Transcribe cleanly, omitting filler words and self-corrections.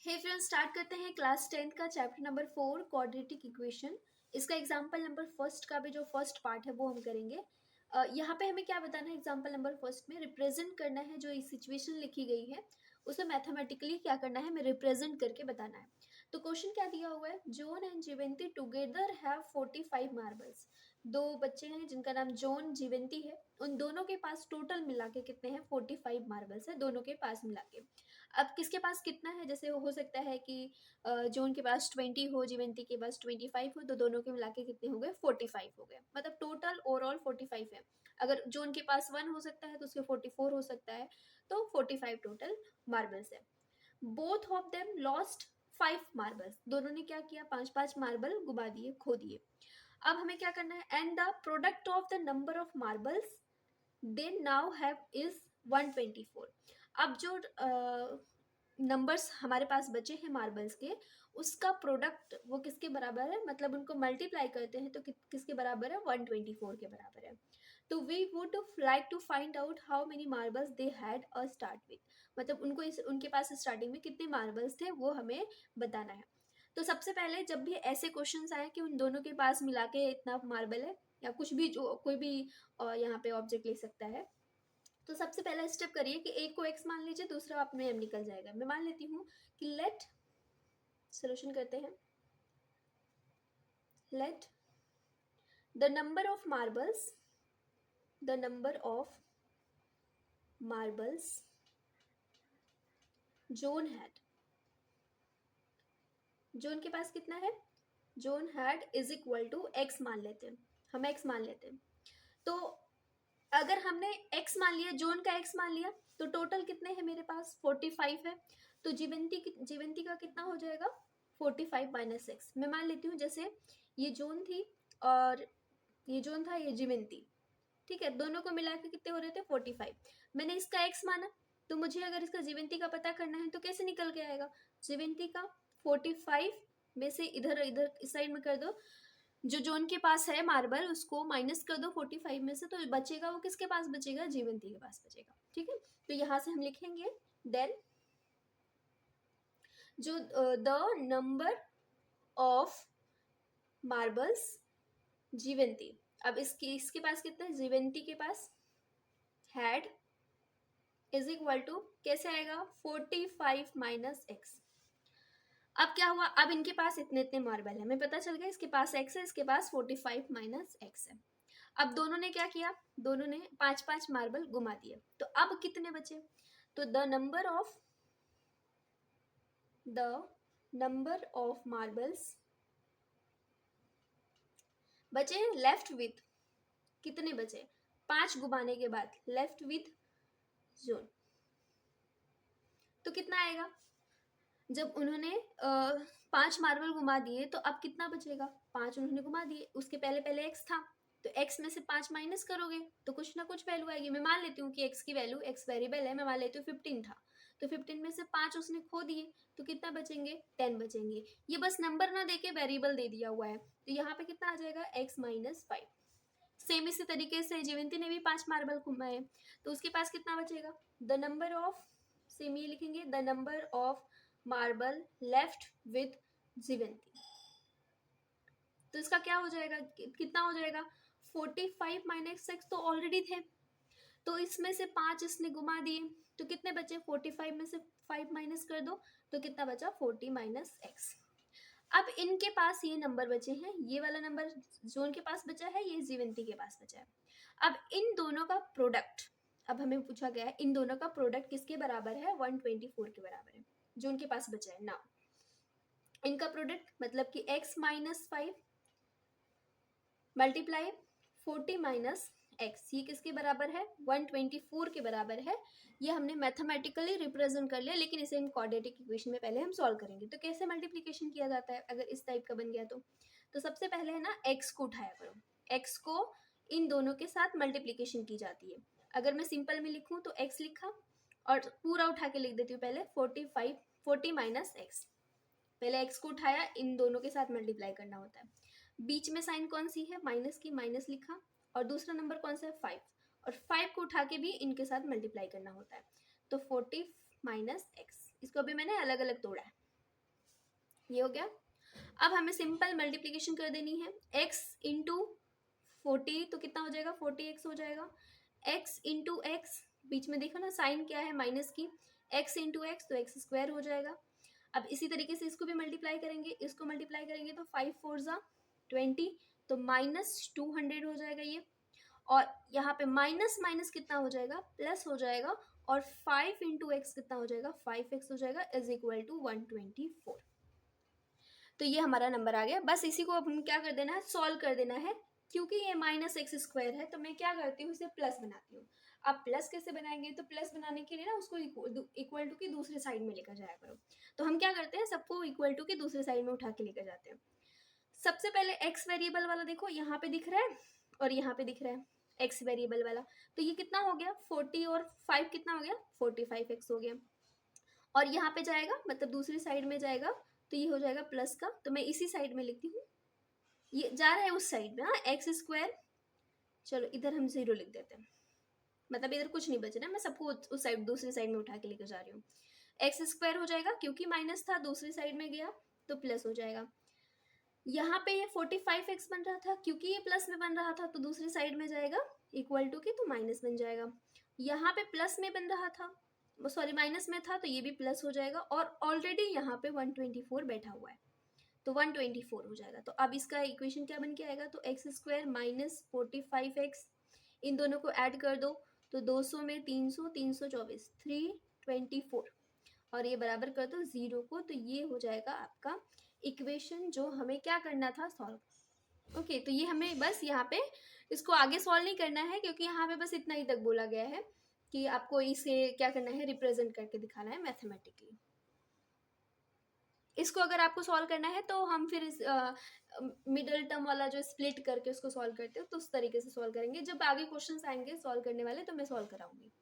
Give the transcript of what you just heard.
हे friends, start करते हैं class 10th का चैप्टर नंबर 4 क्वाड्रेटिक इक्वेशन। इसका एग्जांपल नंबर फर्स्ट का भी जो फर्स्ट पार्ट है वो हम करेंगे। यहाँ पे हमें क्या बताना है, एग्जांपल नंबर फर्स्ट में रिप्रेजेंट करना है जो सिचुएशन लिखी गई है उसे मैथमेटिकली क्या करना है, हमें रिप्रेजेंट करके बताना है। तो क्वेश्चन क्या दिया हुआ है, John and Jeevanti together have 45 marbles. दो बच्चे हैं जिनका नाम जॉन जीवेंती है, उन दोनों के पास टोटल मिला के कितने हैं, 45 मार्बल्स है दोनों के पास मिला के। अब किसके पास कितना है, जैसे हो सकता है कि जॉन के पास 20 हो, जीवेंती के पास 25 हो, तो दोनों के मिला के कितने हो गए, 45 हो गए। मतलब टोटल ओवरऑल 45 है। अगर जॉन के पास 1 हो सकता है तो उसके 44 हो सकता है, तो 45 टोटल मार्बल्स है। Both of them lost 5 marbles, दोनों ने क्या किया, 5-5 मार्बल गुबा दिए, खो दिए। अब हमें क्या करना है, and the product of the number of marbles they now have is 124। अब जो नंबर्स हमारे पास बचे हैं मार्बल्स के, उसका प्रोडक्ट वो किसके बराबर है, मतलब उनको मल्टीप्लाई करते हैं तो किसके बराबर है, 124 के बराबर है। तो we would like to find out how many marbles they had a start with, मतलब उनको उनके पास स्टार्टिंग में कितने मार्बल्स थे वो हमें बताना है। तो सबसे पहले जब भी ऐसे क्वेश्चंस आए कि उन दोनों के पास मिला के इतना मार्बल है, या कुछ भी जो कोई भी यहाँ पे ऑब्जेक्ट ले सकता है, तो सबसे पहला स्टेप करिए कि एक को x मान लीजिए, दूसरा अपने m निकल जाएगा। मैं मान लेती हूँ कि लेट, सोल्यूशन करते हैं, let the number of marbles, the number of marbles John had, John के पास कितना है, John had is equal to x मान लेते हैं, हम x मान लेते हैं। तो अगर हमने x मान लिया, जोन का x मान लिया, तो टोटल कितने हैं मेरे पास, 45 है। तो जीवंती का कितना हो जाएगा, 45 माइनस एक्स। मैं मान लेती हूँ जैसे ये जोन थी और ये जोन था, ये जीवंती, ठीक है, दोनों को मिला के कितने हो रहे थे, 45। मैंने इसका x माना, तो मुझे अगर इसका जीवंती का पता करना है तो कैसे निकल के आएगा, जीवंती का 45 में से इधर इधर इस साइड में कर दो, जो जोन के पास है मार्बल उसको माइनस कर दो 45 में से, तो बचेगा वो किसके पास बचेगा, जीवंती के पास बचेगा। ठीक है, तो यहां से हम लिखेंगे देन जो द नंबर ऑफ मार्बल्स जीवंती, अब इसके पास कितना है, जीवंती के पास हैड इज इक्वल टू कैसे आएगा, 45 माइनस एक्स। अब क्या हुआ, अब इनके पास इतने इतने मार्बल है, हमें पता चल गया इसके पास x है, इसके पास 45 माइनस एक्स है। अब दोनों ने क्या किया, दोनों ने 5-5 मार्बल घुमा दिए, तो अब कितने बचे, तो द नंबर ऑफ मार्बल्स बचे लेफ्ट विथ, कितने बचे, 5 घुमाने के बाद लेफ्ट विथ जोन, तो कितना आएगा, जब उन्होंने 5 मार्बल घुमा दिए तो अब कितना बचेगा, 5 उन्होंने घुमा दिए, उसके पहले पहले एक्स था, तो x में से 5 माइनस करोगे तो कुछ ना कुछ वैल्यू आएगी। मैं मान लेती हूँ कि x की वैल्यू, x वेरिएबल है, मैं मान लेती हूँ 15 था, तो 15 में से 5 उसने खो दिए, तो कितना बचेंगे, 10 बचेंगे। ये बस नंबर ना देके वेरिएबल दे दिया हुआ है, तो यहाँ पे कितना आ जाएगा, x माइनस 5। सेम इसी तरीके से जीवंती ने भी 5 मार्बल घुमाए, तो उसके पास कितना बचेगा, द नंबर ऑफ, सेम ये लिखेंगे, the number of marble left with Jeevanti, तो इसका क्या हो जाएगा, कितना हो जाएगा, 45 माइनस एक्स तो ऑलरेडी थे, तो इसमें से 5 इसने घुमा दिए, तो कितने बचे, 45 में से 5 माइनस कर दो, तो कितना बचा, 40 माइनस एक्स। अब इनके पास ये नंबर बचे हैं, ये वाला नंबर जोन के पास बचा है, ये जीवंती के पास बचा है। अब इन दोनों का प्रोडक्ट, अब हमें पूछा गया है इन दोनों का प्रोडक्ट किसके बराबर है, 124 के बराबर है, जो उनके पास बचा है ना। इनका प्रोडक्ट मतलब कि x minus 5 multiply 40 minus x, ये किसके बराबर है, 124 के बराबर है। ये हमने मैथमेटिकली रिप्रेजेंट कर लिया, लेकिन इसे हम क्वाड्रेटिक इक्वेशन में पहले हम सॉल्व करेंगे। तो कैसे मल्टीप्लिकेशन किया जाता है अगर इस टाइप का बन गया, तो सबसे पहले है ना, x को उठाया करो, x को इन दोनों के साथ मल्टीप्लिकेशन की जाती है। अगर मैं सिंपल में लिखूं तो x लिखा, और पूरा उठा के लिख देती हूँ पहले 40 माइनस एक्स, पहले x को उठाया, इन दोनों के साथ मल्टीप्लाई करना होता है। बीच में साइन कौन सी है, माइनस की, माइनस लिखा, और दूसरा नंबर कौन सा है, 5, और 5 को उठा के भी इनके साथ मल्टीप्लाई करना होता है। तो 40 माइनस एक्स, इसको अभी मैंने अलग अलग तोड़ा है। ये हो गया। अब हमें सिंपल मल्टीप्लीकेशन कर देनी है, x इंटू 40 तो कितना हो जाएगा, 40x हो जाएगा। x इंटू एक्स, बीच में देखो ना साइन क्या है, माइनस की, x इंटू एक्स तो एक्स स्क्वायर हो जाएगा। अब इसी तरीके से इसको भी मल्टीप्लाई करेंगे, इसको मल्टीप्लाई करेंगे तो 5 4 ज़ा 20 तो -200 हो जाएगा ये। और यहाँ पे माइनस माइनस कितना हो जाएगा, प्लस हो जाएगा। और 5 इंटू एक्स कितना हो जाएगा, 5x हो जाएगा इज इक्वल टू 124। तो ये हमारा नंबर आ गया। बस इसी को अब हम क्या कर देना है, सॉल्व कर देना है। क्योंकि ये -x² है तो मैं क्या करती हूँ, इसे प्लस बनाती हूँ। अब प्लस कैसे बनाएंगे, तो प्लस बनाने के लिए ना उसको इक्वल टू की दूसरे साइड में लेकर जाया करो। तो हम क्या करते हैं, सबको इक्वल टू की दूसरे साइड में उठा के लेकर जाते हैं। सबसे पहले x वेरिएबल वाला देखो, यहाँ पे दिख रहा है और यहाँ पे दिख रहा है x वेरिएबल वाला। तो ये कितना हो गया, 40 और 5 कितना हो गया, 45x हो गया। और यहाँ पे जाएगा मतलब दूसरी साइड में जाएगा तो ये हो जाएगा प्लस का, तो मैं इसी साइड में लिखती हूँ, ये जा रहा है उस साइड में, हाँ x²। चलो इधर हम 0 लिख देते हैं, मतलब इधर कुछ नहीं बच रहा, मैं सबको उस साइड दूसरी साइड में उठा के लेकर जा रही हूँ। x² हो जाएगा, क्योंकि माइनस था दूसरी साइड में गया तो प्लस हो जाएगा। यहाँ पे ये 45x बन रहा था, क्योंकि ये प्लस में बन रहा था तो दूसरी साइड में जाएगा इक्वल टू के तो माइनस बन जाएगा। यहाँ पे प्लस में बन रहा था, सॉरी माइनस में था तो ये भी प्लस हो जाएगा। और ऑलरेडी यहाँ पे 124 बैठा हुआ है तो 124 हो जाएगा। तो अब इसका इक्वेशन क्या बन के आएगा, तो x² माइनस 45x, इन दोनों को ऐड कर दो तो 200 में 300 324 324 और ये बराबर कर दो 0 को, तो ये हो जाएगा आपका इक्वेशन जो हमें क्या करना था, सॉल्व। ओके, तो ये हमें बस यहाँ पे इसको आगे सॉल्व नहीं करना है, क्योंकि यहाँ पे बस इतना ही तक बोला गया है कि आपको इसे क्या करना है, रिप्रेजेंट करके दिखाना है मैथमेटिकली। इसको अगर आपको सॉल्व करना है तो हम फिर इस मिडल टर्म वाला जो स्प्लिट करके उसको सॉल्व करते हो तो उस तरीके से सॉल्व करेंगे। जब आगे क्वेश्चंस आएंगे सॉल्व करने वाले तो मैं सॉल्व कराऊंगी।